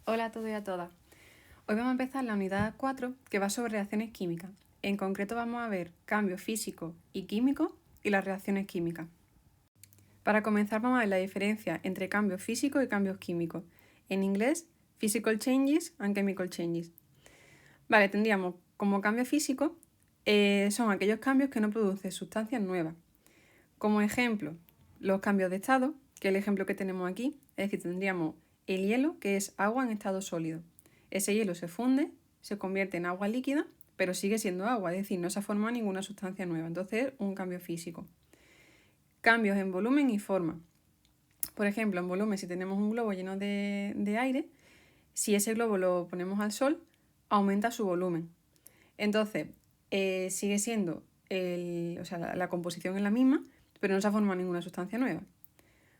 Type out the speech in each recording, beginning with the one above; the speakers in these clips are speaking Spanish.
Hola a todos y a todas. Hoy vamos a empezar la unidad 4 que va sobre reacciones químicas. En concreto vamos a ver cambios físicos y químicos y las reacciones químicas. Para comenzar vamos a ver la diferencia entre cambios físicos y cambios químicos. En inglés, physical changes and chemical changes. Vale, tendríamos como cambio físico son aquellos cambios que no producen sustancias nuevas. Como ejemplo, los cambios de estado, que es el ejemplo que tenemos aquí, es decir, tendríamos el hielo, que es agua en estado sólido. Ese hielo se funde, se convierte en agua líquida, pero sigue siendo agua, es decir, no se ha formado ninguna sustancia nueva. Entonces, un cambio físico. Cambios en volumen y forma. Por ejemplo, en volumen, si tenemos un globo lleno de aire, si ese globo lo ponemos al sol, aumenta su volumen. Entonces, sigue siendo, la composición es la misma, pero no se ha formado ninguna sustancia nueva.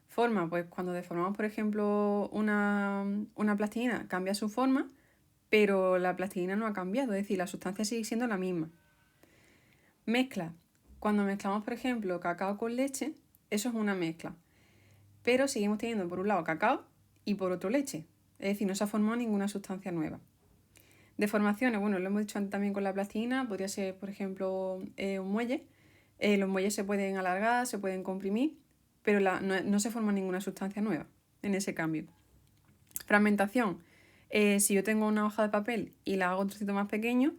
Forma, pues cuando deformamos, por ejemplo, una plastilina, cambia su forma, pero la plastilina no ha cambiado, es decir, la sustancia sigue siendo la misma. Mezcla. Cuando mezclamos, por ejemplo, cacao con leche, eso es una mezcla. Pero seguimos teniendo por un lado cacao y por otro leche. Es decir, no se ha formado ninguna sustancia nueva. Deformaciones, bueno, lo hemos dicho antes también con la plastilina, podría ser, por ejemplo, un muelle. Los muelles se pueden alargar, se pueden comprimir, pero no se forma ninguna sustancia nueva en ese cambio. Fragmentación. Si yo tengo una hoja de papel y la hago un trocito más pequeño,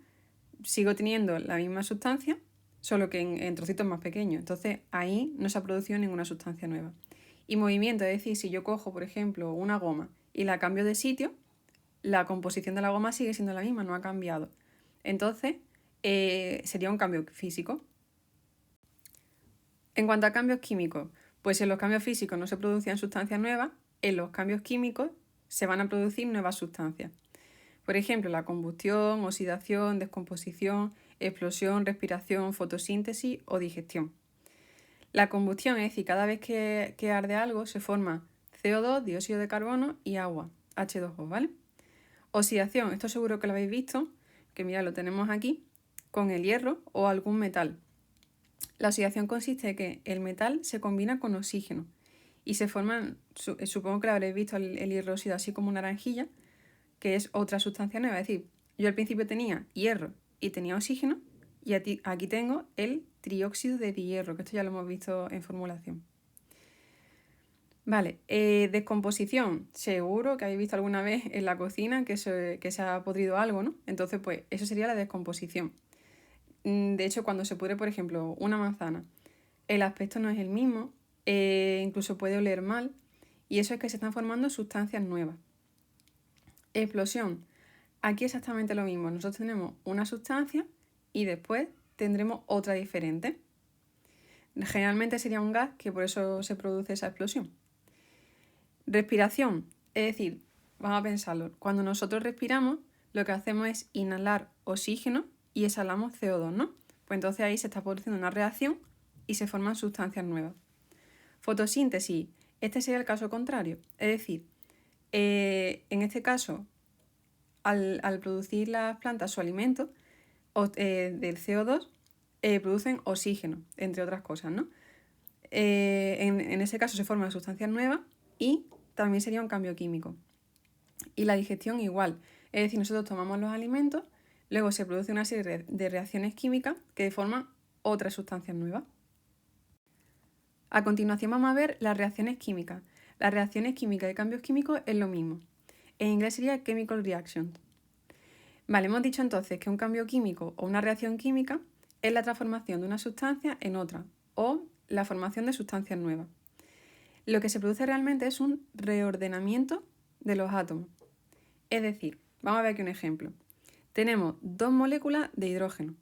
sigo teniendo la misma sustancia, solo que en trocitos más pequeños. Entonces ahí no se ha producido ninguna sustancia nueva. Y movimiento, es decir, si yo cojo, por ejemplo, una goma y la cambio de sitio, la composición de la goma sigue siendo la misma, no ha cambiado. Entonces, sería un cambio físico. En cuanto a cambios químicos, pues en los cambios físicos no se producían sustancias nuevas, en los cambios químicos se van a producir nuevas sustancias. Por ejemplo, la combustión, oxidación, descomposición, explosión, respiración, fotosíntesis o digestión. La combustión, es decir, cada vez que arde algo se forma CO2, dióxido de carbono y agua, H2O, ¿vale? Oxidación, esto seguro que lo habéis visto, que mira, lo tenemos aquí, con el hierro o algún metal. La oxidación consiste en que el metal se combina con oxígeno y se forman, supongo que lo habréis visto, el hierro oxidado así como una naranjilla, que es otra sustancia nueva. Es decir, yo al principio tenía hierro y tenía oxígeno y aquí tengo el trióxido de hierro, que esto ya lo hemos visto en formulación. Vale, descomposición. Seguro que habéis visto alguna vez en la cocina que se ha podrido algo, ¿no? Entonces, pues eso sería la descomposición. De hecho, cuando se pudre, por ejemplo, una manzana, el aspecto no es el mismo, incluso puede oler mal, y eso es que se están formando sustancias nuevas. Explosión. Aquí exactamente lo mismo. Nosotros tenemos una sustancia y después tendremos otra diferente. Generalmente sería un gas, que por eso se produce esa explosión. Respiración. Es decir, vamos a pensarlo. Cuando nosotros respiramos, lo que hacemos es inhalar oxígeno y exhalamos CO2, ¿no? Pues entonces ahí se está produciendo una reacción y se forman sustancias nuevas. Fotosíntesis. Este sería el caso contrario. Es decir, en este caso, al producir las plantas su alimento del CO2, producen oxígeno, entre otras cosas, ¿no? En ese caso se forman sustancias nuevas y también sería un cambio químico. Y la digestión igual, es decir, nosotros tomamos los alimentos, luego se produce una serie de reacciones químicas que forman otras sustancias nuevas. A continuación vamos a ver las reacciones químicas. Las reacciones químicas y cambios químicos es lo mismo. En inglés sería chemical reaction. Vale, hemos dicho entonces que un cambio químico o una reacción química es la transformación de una sustancia en otra o la formación de sustancias nuevas. Lo que se produce realmente es un reordenamiento de los átomos. Es decir, vamos a ver aquí un ejemplo. Tenemos dos moléculas de hidrógeno.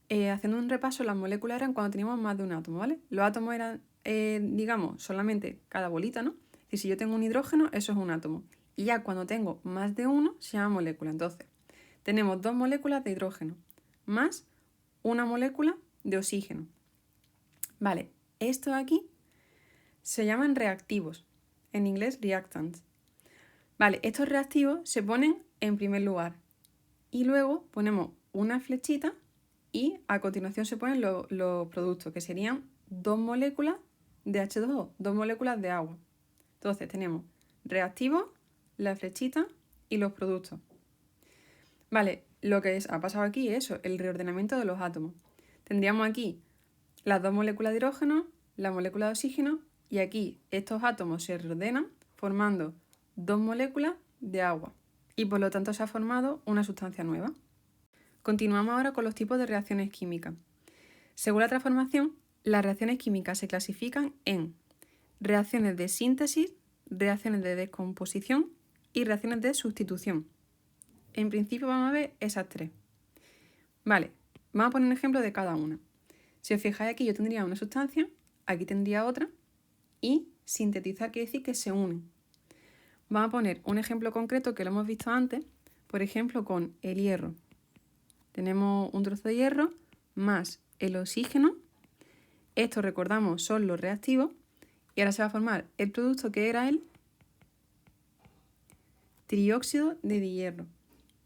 Haciendo un repaso, las moléculas eran cuando teníamos más de un átomo, ¿vale? Los átomos eran, digamos, solamente cada bolita, ¿no? Es decir, si yo tengo un hidrógeno, eso es un átomo. Y ya cuando tengo más de uno, se llama molécula. Entonces, tenemos dos moléculas de hidrógeno más una molécula de oxígeno. Vale, esto de aquí se llaman reactivos, en inglés reactants. Vale, estos reactivos se ponen en primer lugar y luego ponemos una flechita y a continuación se ponen los productos, que serían dos moléculas de H2O, dos moléculas de agua. Entonces tenemos reactivos, la flechita y los productos. Vale, lo que ha pasado aquí es eso, el reordenamiento de los átomos. Tendríamos aquí las dos moléculas de hidrógeno, la molécula de oxígeno, y aquí estos átomos se reordenan formando dos moléculas de agua. Y por lo tanto se ha formado una sustancia nueva. Continuamos ahora con los tipos de reacciones químicas. Según la transformación, las reacciones químicas se clasifican en reacciones de síntesis, reacciones de descomposición y reacciones de sustitución. En principio vamos a ver esas tres. Vale, vamos a poner un ejemplo de cada una. Si os fijáis aquí yo tendría una sustancia, aquí tendría otra y sintetizar quiere decir que se unen. Vamos a poner un ejemplo concreto que lo hemos visto antes, por ejemplo con el hierro. Tenemos un trozo de hierro más el oxígeno. Estos, recordamos, son los reactivos. Y ahora se va a formar el producto que era el trióxido de dihierro.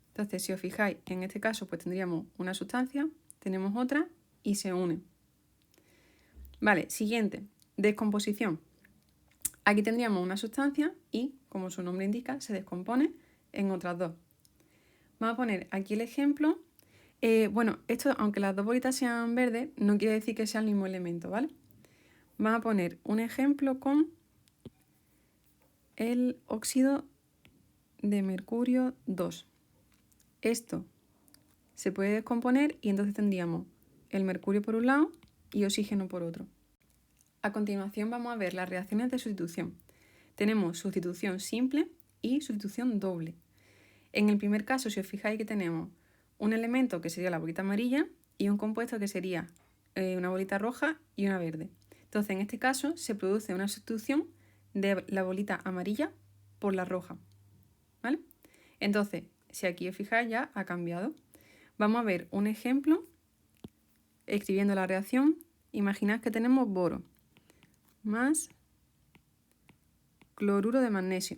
Entonces, si os fijáis, en este caso pues tendríamos una sustancia, tenemos otra y se unen. Vale, siguiente, descomposición. Aquí tendríamos una sustancia y, como su nombre indica, se descompone en otras dos. Vamos a poner aquí el ejemplo. Bueno, esto, aunque las dos bolitas sean verdes, no quiere decir que sea el mismo elemento, ¿vale? Vamos a poner un ejemplo con el óxido de mercurio 2. Esto se puede descomponer y entonces tendríamos el mercurio por un lado y oxígeno por otro. A continuación vamos a ver las reacciones de sustitución. Tenemos sustitución simple y sustitución doble. En el primer caso, si os fijáis que tenemos un elemento que sería la bolita amarilla y un compuesto que sería una bolita roja y una verde. Entonces, en este caso, se produce una sustitución de la bolita amarilla por la roja. ¿Vale? Entonces, si aquí os fijáis ya ha cambiado. Vamos a ver un ejemplo escribiendo la reacción. Imaginad que tenemos boro más cloruro de magnesio.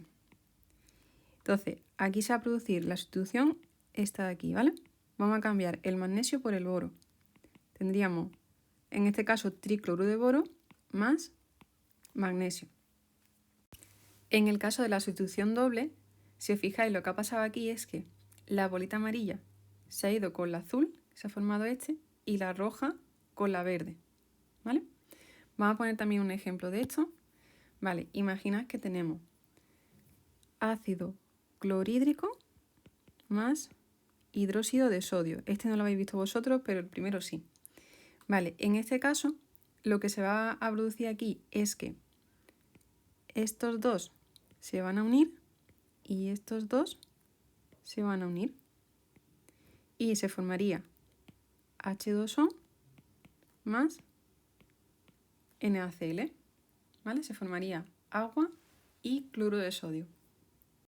Entonces, aquí se va a producir la sustitución esta de aquí, ¿vale? Vamos a cambiar el magnesio por el boro. Tendríamos, en este caso, tricloruro de boro más magnesio. En el caso de la sustitución doble, si os fijáis, lo que ha pasado aquí es que la bolita amarilla se ha ido con la azul, se ha formado este, y la roja con la verde, ¿vale? Vamos a poner también un ejemplo de esto. Vale, imaginad que tenemos ácido clorhídrico más hidróxido de sodio. Este no lo habéis visto vosotros, pero el primero sí. Vale, en este caso, lo que se va a producir aquí es que estos dos se van a unir y estos dos se van a unir. Y se formaría H2O más NaCl. ¿Vale? Se formaría agua y cloruro de sodio.